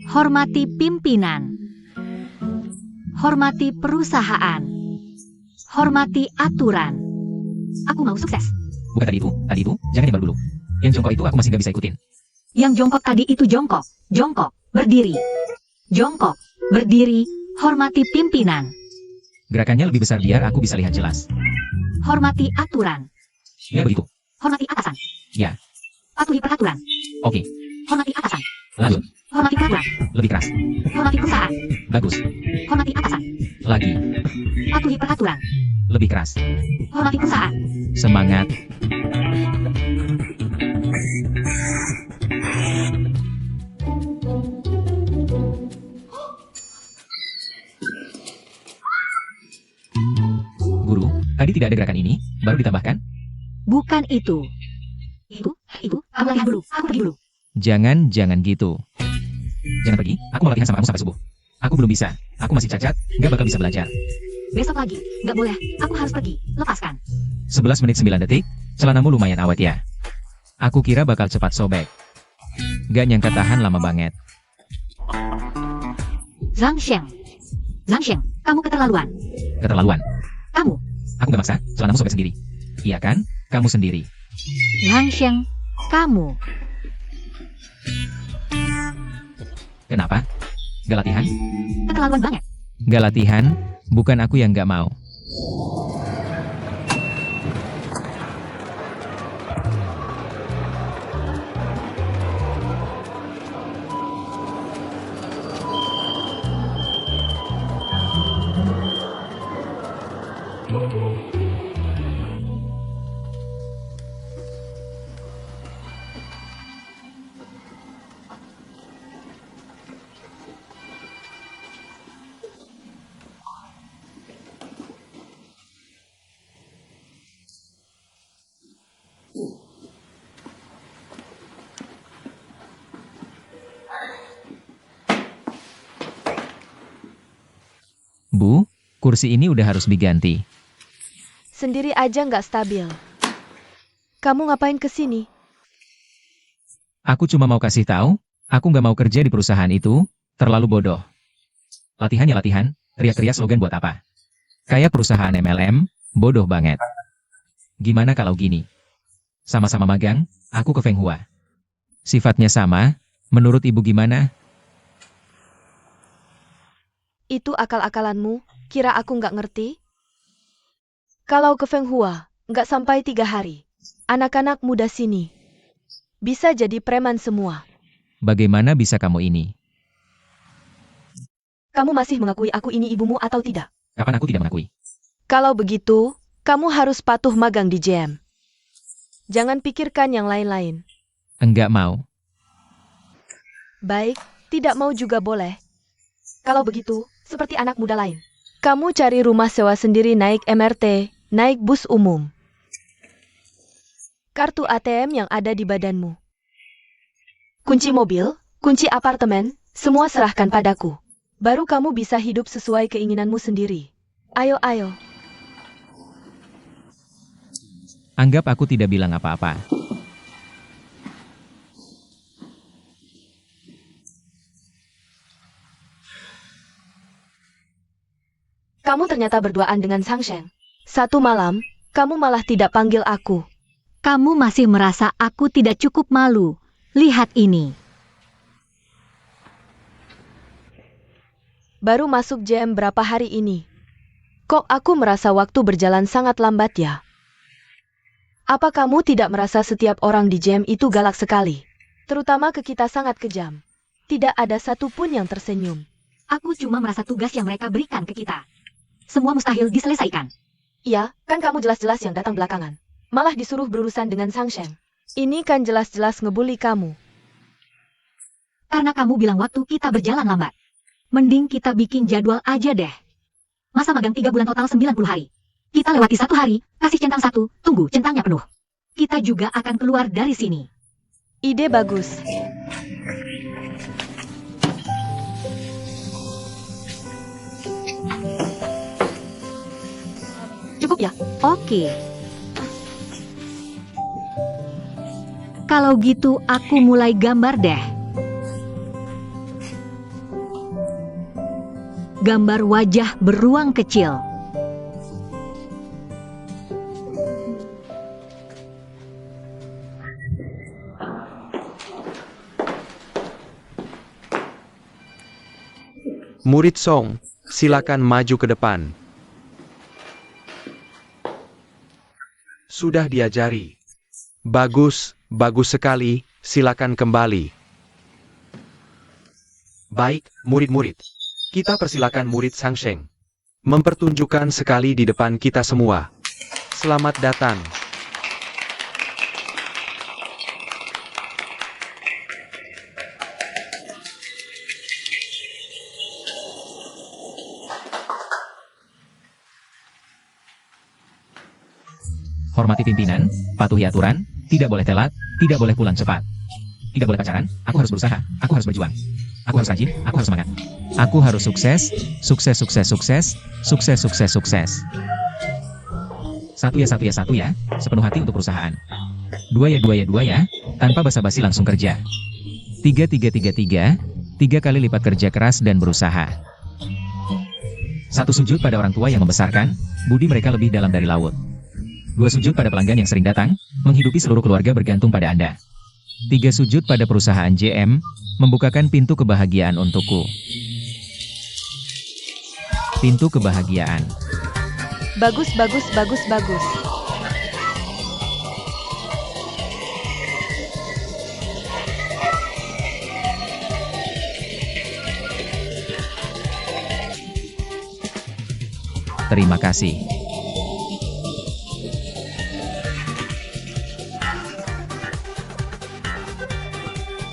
Hormati pimpinan. Hormati perusahaan. Hormati aturan. Aku mau sukses. bukan tadi itu, jangan yang baru dulu. Yang jongkok itu aku masih nggak bisa ikutin. Yang jongkok tadi itu jongkok. Jongkok, berdiri. Jongkok, berdiri. Hormati pimpinan. Gerakannya lebih besar biar aku bisa lihat jelas. Hormati aturan. Ya begitu. Hormati atasan. Ya. Patuhi peraturan. Oke, Hormati atasan. lanjut. Hormati peraturan. Lebih keras. Hormati perusahaan. Bagus. Hormati atasan. Lagi. Patuhi peraturan. Lebih keras. Hormati perusahaan. Semangat. Guru, tadi tidak ada gerakan ini, baru ditambahkan? Bukan itu. Kamu latihan dulu. Aku pergi dulu. Jangan gitu. Jangan pergi, aku mau latihan sama kamu sampai subuh. Aku belum bisa, aku masih cacat, nggak bakal bisa belajar. Besok lagi. Nggak boleh. Aku harus pergi. Lepaskan. 11 menit 9 detik, celanamu lumayan awet ya. Aku kira bakal cepat sobek. Gak nyangka tahan lama banget. Zhang Sheng. Zhang Sheng, kamu keterlaluan. Keterlaluan. Kamu. Aku gak maksa, celanamu sobek sendiri. Iya kan? Kamu sendiri. Zhang Sheng, kamu. Kenapa? Gak latihan? Keterlaluan banget. Gak latihan, bukan aku yang gak mau. Bu, kursi ini udah harus diganti. Sendiri aja nggak stabil. Kamu ngapain ke sini? Aku cuma mau kasih tahu, aku nggak mau kerja di perusahaan itu, terlalu bodoh. Latihan ya latihan, teriak-teriak slogan buat apa? Kayak perusahaan MLM, bodoh banget. Gimana kalau gini? Sama-sama magang, aku ke Feng Hua. Sifatnya sama, menurut ibu gimana? Itu akal-akalanmu, kira aku nggak ngerti? Kalau ke Feng Hua, nggak sampai 3 hari. Anak-anak muda sini bisa jadi preman semua. Bagaimana bisa kamu ini? Kamu masih mengakui aku ini ibumu atau tidak? Kapan aku tidak mengakui? Kalau begitu, kamu harus patuh magang di JM. Jangan pikirkan yang lain-lain. Enggak mau. Baik, tidak mau juga boleh. Kalau begitu, seperti anak muda lain. Kamu cari rumah sewa sendiri, naik MRT, naik bus umum. Kartu ATM yang ada di badanmu. Kunci mobil, kunci apartemen, semua serahkan padaku. Baru kamu bisa hidup sesuai keinginanmu sendiri. Ayo, ayo. Anggap aku tidak bilang apa-apa. Kamu ternyata berduaan dengan Sang Sheng. Satu malam, kamu malah tidak panggil aku. Kamu masih merasa aku tidak cukup malu. Lihat ini. Baru masuk JM berapa hari ini? Kok aku merasa waktu berjalan sangat lambat ya? Apa kamu tidak merasa setiap orang di JM itu galak sekali? Terutama ke kita sangat kejam. Tidak ada satupun yang tersenyum. Aku cuma merasa tugas yang mereka berikan ke kita. Semua mustahil diselesaikan. Iya, kan kamu jelas-jelas yang datang belakangan. Malah disuruh berurusan dengan Sang Sheng. Ini kan jelas-jelas ngebully kamu. Karena kamu bilang waktu kita berjalan lambat. Mending kita bikin jadwal aja deh. Masa magang 3 bulan total 90 hari. Kita lewati 1 hari, kasih centang 1, tunggu centangnya penuh. Kita juga akan keluar dari sini. Ide bagus. Cukup ya? Oke. Kalau gitu aku mulai gambar deh. Gambar wajah beruang kecil. Murid Song, silakan maju ke depan. Sudah diajari. Bagus, bagus sekali, silakan kembali. Baik, murid-murid. Kita persilakan murid Sang Sheng mempertunjukkan sekali di depan kita semua. Selamat datang. Hormati pimpinan, patuhi aturan, tidak boleh telat, tidak boleh pulang cepat. Tidak boleh pacaran, aku harus berusaha, aku harus berjuang. Aku harus rajin, aku harus semangat. Aku harus sukses, sukses, sukses, sukses, sukses, sukses, sukses. Satu ya, sepenuh hati untuk perusahaan. 2 ya, tanpa basa-basi langsung kerja. 3 kali lipat kerja keras dan berusaha. 1 sujud pada orang tua yang membesarkan, budi mereka lebih dalam dari laut. 2 sujud pada pelanggan yang sering datang, menghidupi seluruh keluarga bergantung pada Anda. 3 sujud pada perusahaan JM, membukakan pintu kebahagiaan untukku. Pintu kebahagiaan. Bagus, bagus, bagus, bagus. Terima kasih.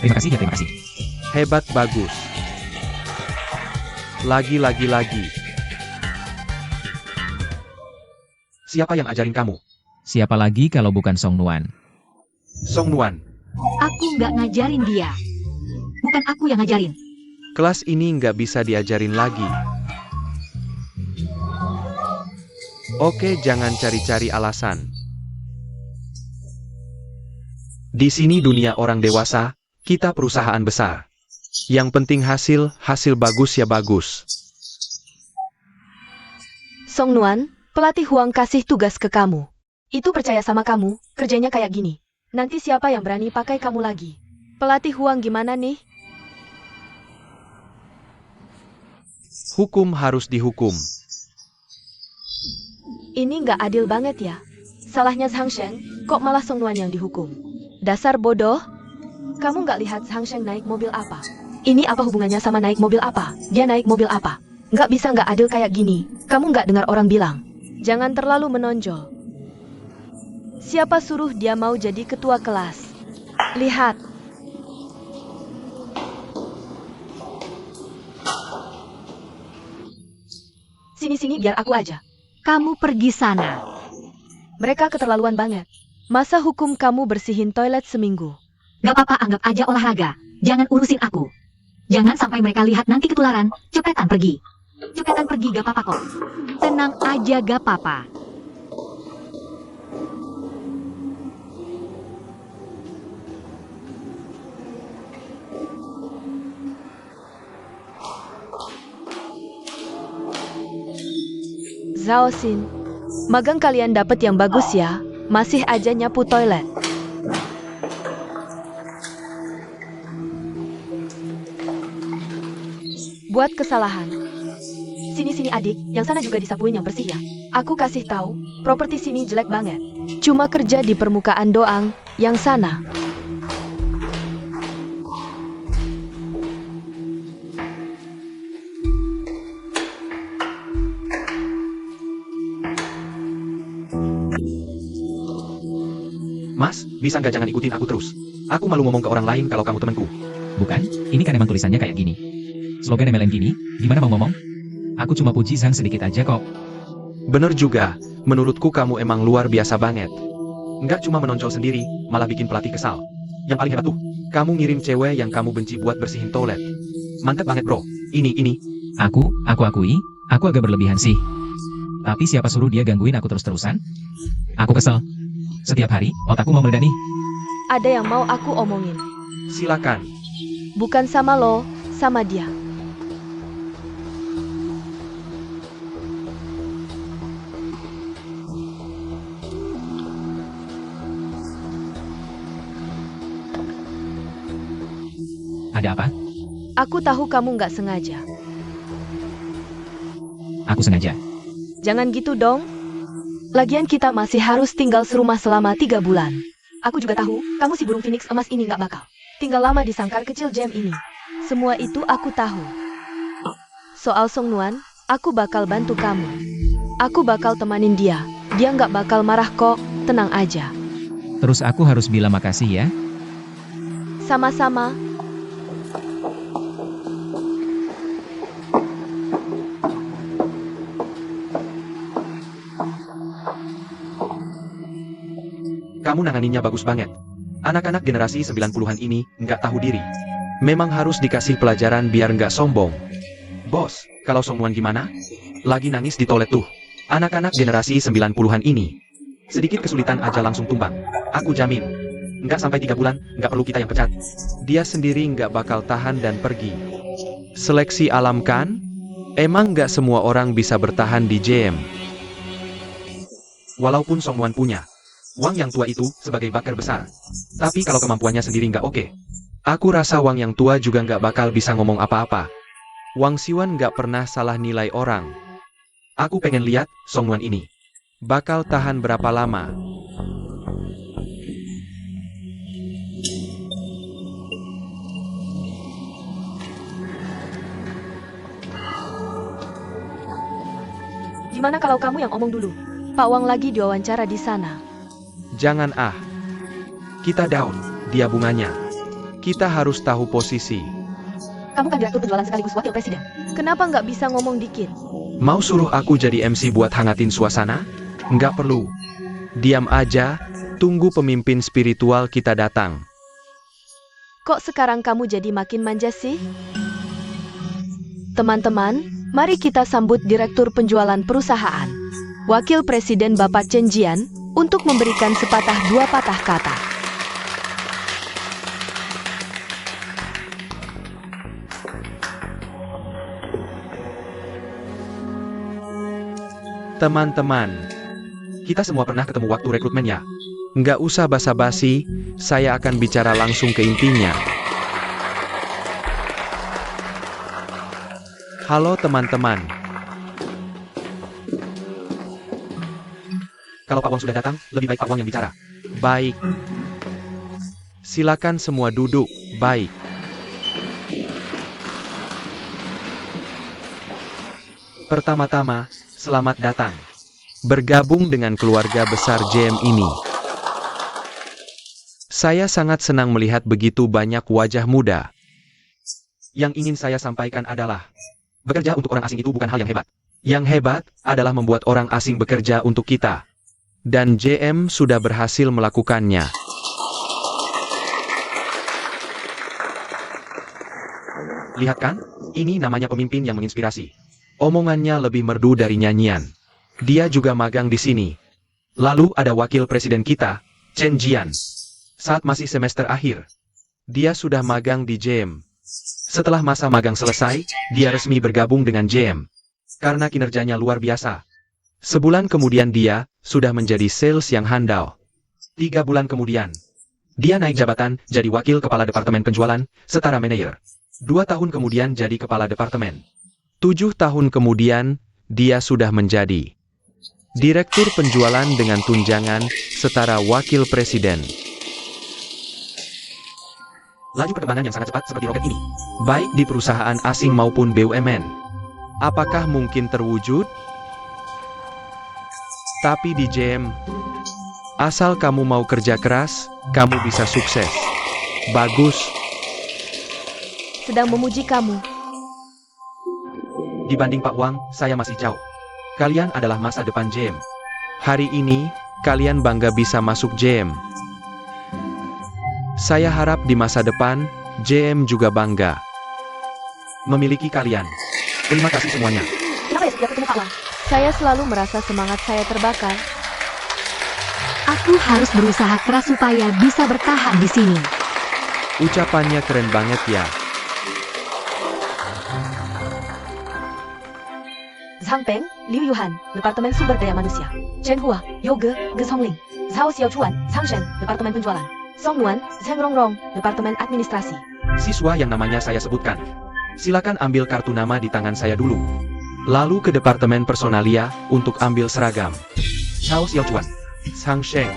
Terima kasih ya, terima kasih. Hebat, bagus. Lagi. Siapa yang ajarin kamu? Siapa lagi kalau bukan Song Nuan? Song Nuan. Aku nggak ngajarin dia. Bukan aku yang ngajarin. Kelas ini nggak bisa diajarin lagi. Oke, jangan cari-cari alasan. Di sini dunia orang dewasa, kita perusahaan besar. Yang penting hasil bagus ya bagus. Song Nuan, pelatih Huang kasih tugas ke kamu. Itu percaya sama kamu, kerjanya kayak gini. Nanti siapa yang berani pakai kamu lagi? Pelatih Huang gimana nih? Hukum harus dihukum. Ini nggak adil banget ya. Salahnya Zhang Sheng, kok malah Song Nuan yang dihukum? Dasar bodoh. Kamu nggak lihat Zhang Sheng naik mobil apa? Ini apa hubungannya sama naik mobil apa? Dia naik mobil apa? Nggak bisa nggak adil kayak gini. Kamu nggak dengar orang bilang. Jangan terlalu menonjol. Siapa suruh dia mau jadi ketua kelas? Lihat. Sini-sini biar aku aja. Kamu pergi sana. Mereka keterlaluan banget. Masa hukum kamu bersihin toilet seminggu? Gak apa-apa, anggap aja olahraga. Jangan urusin aku. Jangan sampai mereka lihat nanti ketularan. Cepetan pergi. Cepetan pergi, gak apa-apa kok. Tenang aja, gak apa-apa. Zhao Xin, magang kalian dapet yang bagus ya, masih aja nyapu toilet. Buat kesalahan. Sini-sini adik, yang sana juga disapuin yang bersih ya. Aku kasih tahu, properti sini jelek banget. Cuma kerja di permukaan doang, yang sana. Mas, bisa nggak jangan ikutin aku terus? Aku malu ngomong ke orang lain kalau kamu temanku. Bukan, ini kan emang tulisannya kayak gini. Slogan MLM gini, gimana mau ngomong? Aku cuma puji Zhang sedikit aja kok. Bener juga, menurutku kamu emang luar biasa banget. Nggak cuma menonjol sendiri, malah bikin pelatih kesal. Yang paling hebat tuh, kamu ngirim cewek yang kamu benci buat bersihin toilet. Mantap banget bro, ini. Aku akui, aku agak berlebihan sih. Tapi siapa suruh dia gangguin aku terus-terusan? Aku kesel. Setiap hari, otakku mau meledak nih. Ada yang mau aku omongin. Silakan. Bukan sama lo, sama dia. Ada apa? Aku tahu kamu nggak sengaja. Aku sengaja. Jangan gitu dong. Lagian kita masih harus tinggal serumah selama 3 bulan. Aku juga tahu, kamu si burung Phoenix emas ini nggak bakal tinggal lama di sangkar kecil Gem ini. Semua itu aku tahu. Soal Song Nuan, aku bakal bantu kamu. Aku bakal temanin dia. Dia nggak bakal marah kok, tenang aja. Terus aku harus bilang makasih ya? Sama-sama. Kamu nanganinnya bagus banget. Anak-anak generasi 90-an ini nggak tahu diri. Memang harus dikasih pelajaran biar nggak sombong. Bos, kalau Song Nuan gimana? Lagi nangis di toilet tuh. Anak-anak generasi 90-an ini. Sedikit kesulitan aja langsung tumbang. Aku jamin. Nggak sampai 3 bulan, nggak perlu kita yang pecat. Dia sendiri nggak bakal tahan dan pergi. Seleksi alam kan? Emang nggak semua orang bisa bertahan di JM. Walaupun Song Nuan punya Wang yang tua itu sebagai bakar besar. Tapi kalau kemampuannya sendiri nggak oke. Aku rasa Wang yang tua juga nggak bakal bisa ngomong apa-apa. Wang Siwan nggak pernah salah nilai orang. Aku pengen lihat Song Nuan ini bakal tahan berapa lama. Gimana kalau kamu yang omong dulu? Pak Wang lagi diwawancara di sana. Jangan ah. Kita down, dia bunganya. Kita harus tahu posisi. Kamu kan direktur penjualan sekaligus wakil presiden. Kenapa nggak bisa ngomong dikit? Mau suruh aku jadi MC buat hangatin suasana? Nggak perlu. Diam aja, tunggu pemimpin spiritual kita datang. Kok sekarang kamu jadi makin manja sih? Teman-teman, mari kita sambut Direktur Penjualan Perusahaan, Wakil Presiden Bapak Chen Jian, untuk memberikan sepatah dua patah kata. Teman-teman, kita semua pernah ketemu waktu rekrutmen ya? Nggak usah basa-basi, saya akan bicara langsung ke intinya. Halo teman-teman. Kalau Pak Wang sudah datang, lebih baik Pak Wang yang bicara. Baik. Silakan semua duduk. Baik. Pertama-tama, selamat datang. Bergabung dengan keluarga besar JM ini. Saya sangat senang melihat begitu banyak wajah muda. Yang ingin saya sampaikan adalah, bekerja untuk orang asing itu bukan hal yang hebat. Yang hebat adalah membuat orang asing bekerja untuk kita. Dan JM sudah berhasil melakukannya. Lihat kan? Ini namanya pemimpin yang menginspirasi. Omongannya lebih merdu dari nyanyian. Dia juga magang di sini. Lalu ada wakil presiden kita, Chen Jian. Saat masih semester akhir, Dia sudah magang di JM. setelah masa magang selesai, dia resmi bergabung dengan JM. Karena kinerjanya luar biasa. Sebulan kemudian dia sudah menjadi sales yang handal. 3 bulan kemudian, dia naik jabatan jadi wakil kepala departemen penjualan, setara manajer. 2 tahun kemudian jadi kepala departemen. 7 tahun kemudian, dia sudah menjadi direktur penjualan dengan tunjangan setara wakil presiden. Laju perkembangan yang sangat cepat seperti roket ini. Baik di perusahaan asing maupun BUMN. Apakah mungkin terwujud? Tapi di JM, asal kamu mau kerja keras, kamu bisa sukses. Bagus. Sedang memuji kamu. Dibanding Pak Wang, saya masih jauh. Kalian adalah masa depan JM. Hari ini, kalian bangga bisa masuk JM. Saya harap di masa depan, JM juga bangga Memiliki kalian. Terima kasih semuanya. Kenapa ya setiap ketemu Pak Wang? Saya selalu merasa semangat saya terbakar. Aku harus berusaha keras supaya bisa bertahan di sini. Ucapannya keren banget ya. Zhang Peng, Liu Yuhan, Departemen Sumber Daya Manusia. Chen Hua, Yo Ge, Ge Songling. Zhao Xiaochuan, Zhang Shen, Departemen Penjualan. Song Nuan, Zheng Rongrong, Departemen Administrasi. Siswa yang namanya saya sebutkan. Silakan ambil kartu nama di tangan saya dulu. Lalu ke departemen personalia untuk ambil seragam. Zhao Xiaochuan, Sang Sheng,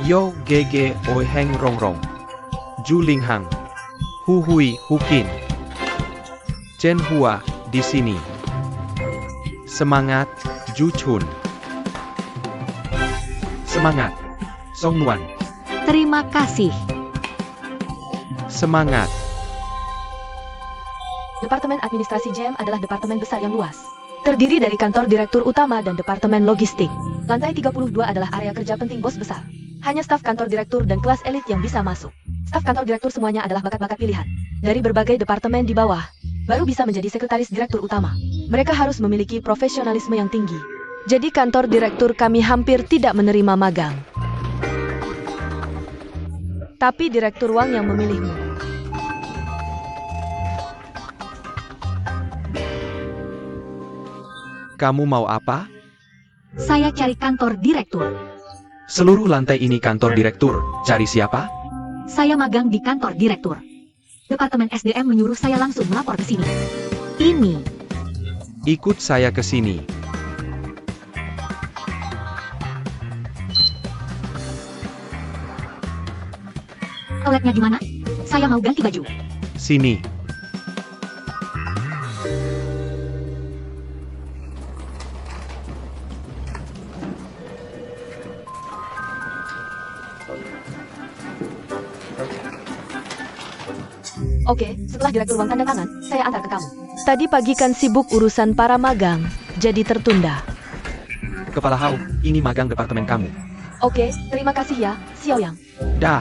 Yo Gege Oi Heng Rongrong, Ju Linghang, Hu Hui Hukin, Chen Hua di sini. Semangat, Ju Chun. semangat. Song Nuan, Terima kasih. Semangat. Departemen Administrasi JM adalah departemen besar yang luas. Terdiri dari kantor direktur utama dan departemen logistik. Lantai 32 adalah area kerja penting bos besar. Hanya staf kantor direktur dan kelas elit yang bisa masuk. Staf kantor direktur semuanya adalah bakat-bakat pilihan. Dari berbagai departemen di bawah, baru bisa menjadi sekretaris direktur utama. Mereka harus memiliki profesionalisme yang tinggi. Jadi kantor direktur kami hampir tidak menerima magang. Tapi direktur Wang yang memilihmu. Kamu mau apa? Saya cari kantor direktur. seluruh lantai ini kantor direktur. Cari siapa? Saya magang di kantor direktur. Departemen SDM menyuruh saya langsung melapor ke sini. Ini. Ikut saya ke sini. Toiletnya di mana? Saya mau ganti baju. Sini. Oke, setelah direktur Wang tanda tangan, saya antar ke kamu. Tadi pagi kan sibuk urusan para magang, jadi tertunda. Kepala Hao, ini magang departemen kamu. Oke, terima kasih ya, Xiao Yang. Dah.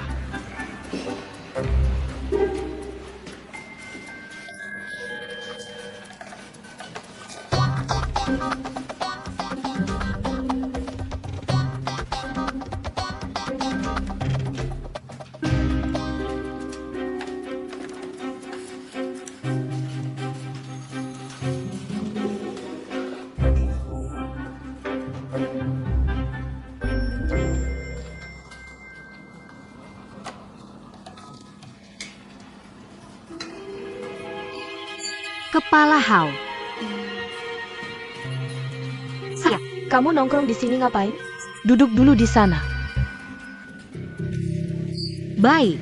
Kepala Hao. Kamu nongkrong di sini ngapain? Duduk dulu di sana. Baik.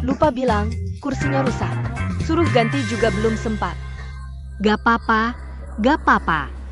Lupa bilang, kursinya rusak. Suruh ganti juga belum sempat. Gak apa-apa, gak apa-apa.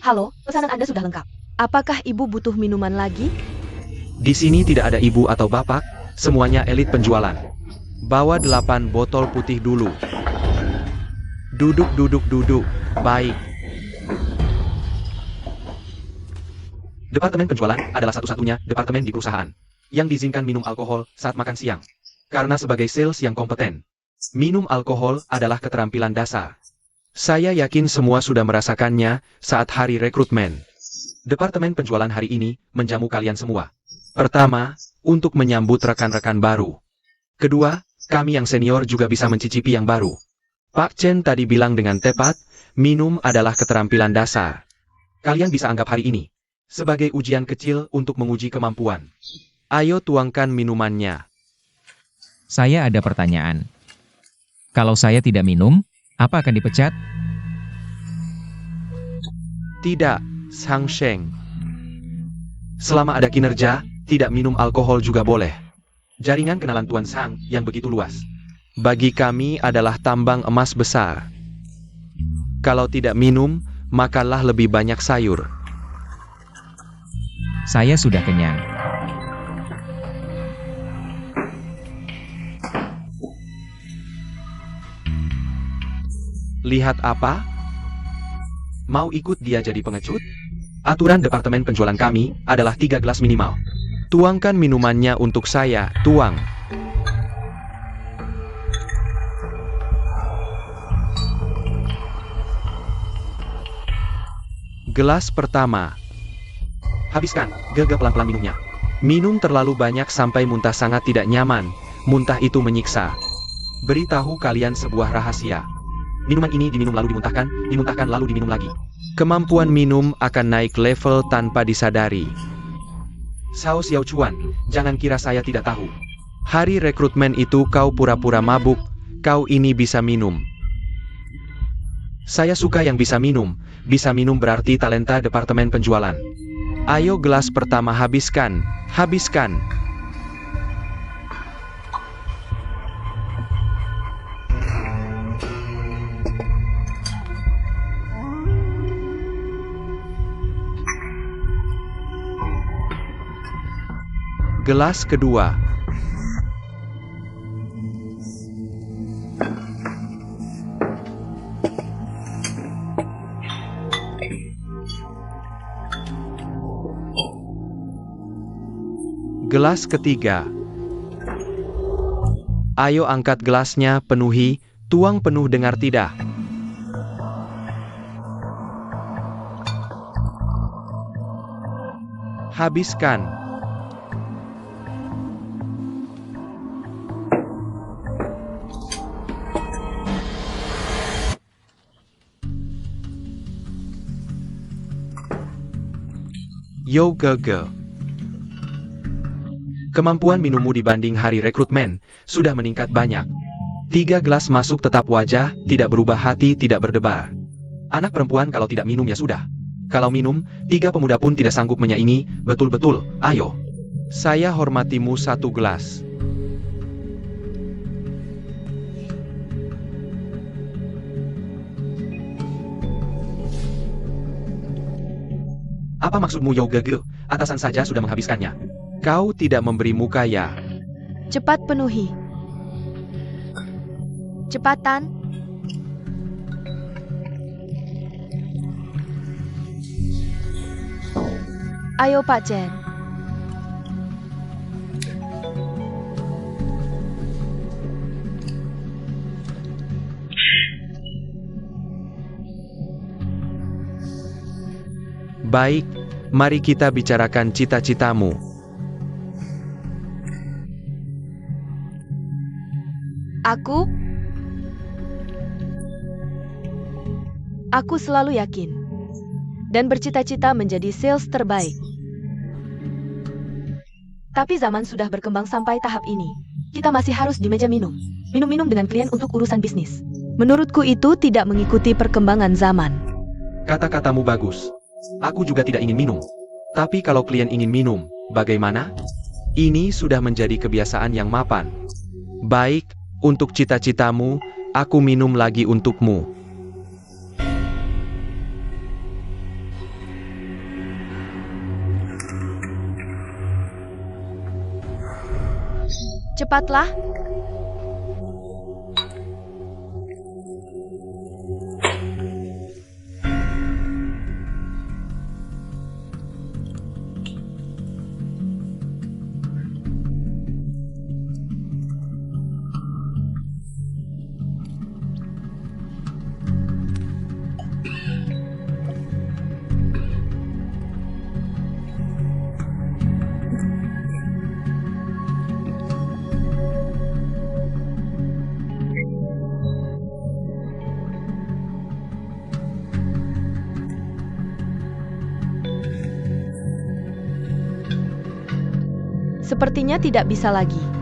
Halo, pesanan Anda sudah lengkap. Apakah ibu butuh minuman lagi? Di sini tidak ada ibu atau bapak, semuanya elit penjualan. Bawa 8 botol putih dulu. Duduk. Baik. Departemen penjualan adalah satu-satunya departemen di perusahaan yang diizinkan minum alkohol saat makan siang. Karena sebagai sales yang kompeten, minum alkohol adalah keterampilan dasar. Saya yakin semua sudah merasakannya saat hari rekrutmen. Departemen penjualan hari ini menjamu kalian semua. Pertama, untuk menyambut rekan-rekan baru. Kedua, kami yang senior juga bisa mencicipi yang baru. Pak Chen tadi bilang dengan tepat, minum adalah keterampilan dasar. Kalian bisa anggap hari ini sebagai ujian kecil untuk menguji kemampuan. Ayo tuangkan minumannya. Saya ada pertanyaan. Kalau saya tidak minum, apa akan dipecat? Tidak, Sang Sheng. Selama ada kinerja, tidak minum alkohol juga boleh. Jaringan kenalan Tuan Sang yang begitu luas. Bagi kami adalah tambang emas besar. Kalau tidak minum, makanlah lebih banyak sayur. Saya sudah kenyang. Lihat apa? Mau ikut dia jadi pengecut? Aturan departemen penjualan kami adalah 3 gelas minimal. Tuangkan minumannya untuk saya, tuang. Gelas pertama. Habiskan, gegap pelan-pelan minumnya. Minum terlalu banyak sampai muntah sangat tidak nyaman. Muntah itu menyiksa. Beritahu kalian sebuah rahasia. Minuman ini diminum lalu dimuntahkan lalu diminum lagi. Kemampuan minum akan naik level tanpa disadari. Sao Xiao Chuan, jangan kira saya tidak tahu. Hari rekrutmen itu kau pura-pura mabuk, kau ini bisa minum. Saya suka yang bisa minum berarti talenta departemen penjualan. Ayo gelas pertama habiskan, habiskan. Gelas kedua. Gelas ketiga. Ayo angkat gelasnya, penuhi, tuang penuh dengar tidak? Habiskan. Yo Gege. Kemampuan minummu dibanding hari rekrutmen sudah meningkat banyak. 3 gelas masuk tetap wajah, tidak berubah hati, tidak berdebar. Anak perempuan kalau tidak minum ya sudah. Kalau minum, 3 pemuda pun tidak sanggup menyaingi, betul-betul, ayo. Saya hormatimu 1 gelas. Apa maksudmu Yogege? Atasan saja sudah menghabiskannya. Kau tidak memberi muka ya? Cepat penuhi. Cepatan. Ayo Pak Chen. Baik, mari kita bicarakan cita-citamu. Aku selalu yakin dan bercita-cita menjadi sales terbaik. Tapi zaman sudah berkembang sampai tahap ini. Kita masih harus di meja minum. Minum-minum dengan klien untuk urusan bisnis. Menurutku itu tidak mengikuti perkembangan zaman. Kata-katamu bagus. Aku juga tidak ingin minum. Tapi kalau klien ingin minum, bagaimana? Ini sudah menjadi kebiasaan yang mapan. Baik, untuk cita-citamu, aku minum lagi untukmu. Cepatlah. Sepertinya tidak bisa lagi.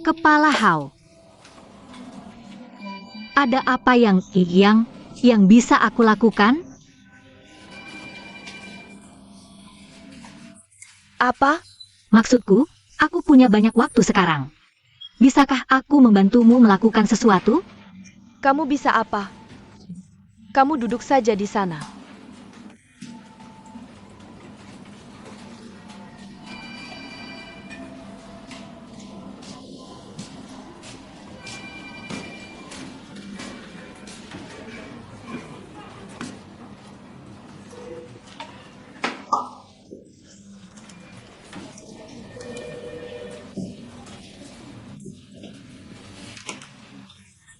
Kepala Hao. Ada apa yang bisa aku lakukan? Apa? Maksudku, aku punya banyak waktu sekarang. Bisakah aku membantumu melakukan sesuatu? Kamu bisa apa? Kamu duduk saja di sana.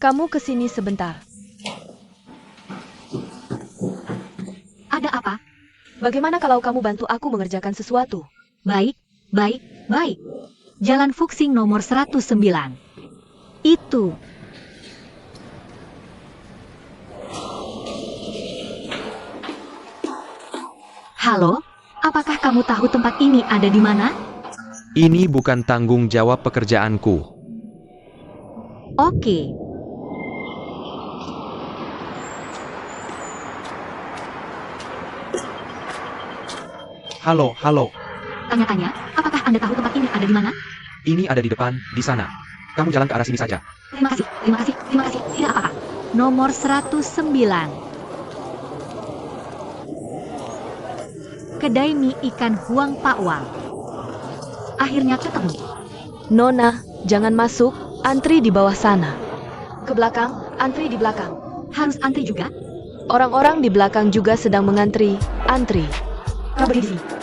Kamu kesini sebentar. Ada apa? Bagaimana kalau kamu bantu aku mengerjakan sesuatu? Baik. Jalan Fuxing nomor 109. Itu. Halo, apakah kamu tahu tempat ini ada di mana? Ini bukan tanggung jawab pekerjaanku. Oke. Halo. Tanya-tanya, apakah Anda tahu tempat ini ada di mana? Ini ada di depan, di sana. Kamu jalan ke arah sini saja. Terima kasih. Tidak apa-apa. Nomor 109. Kedai mie ikan Huang Pakwal. Akhirnya ketemu. Nona, jangan masuk, antri di bawah sana. Ke belakang, antri di belakang. Harus antri juga? Orang-orang di belakang juga sedang mengantri, antri. Kau berdiri di sini.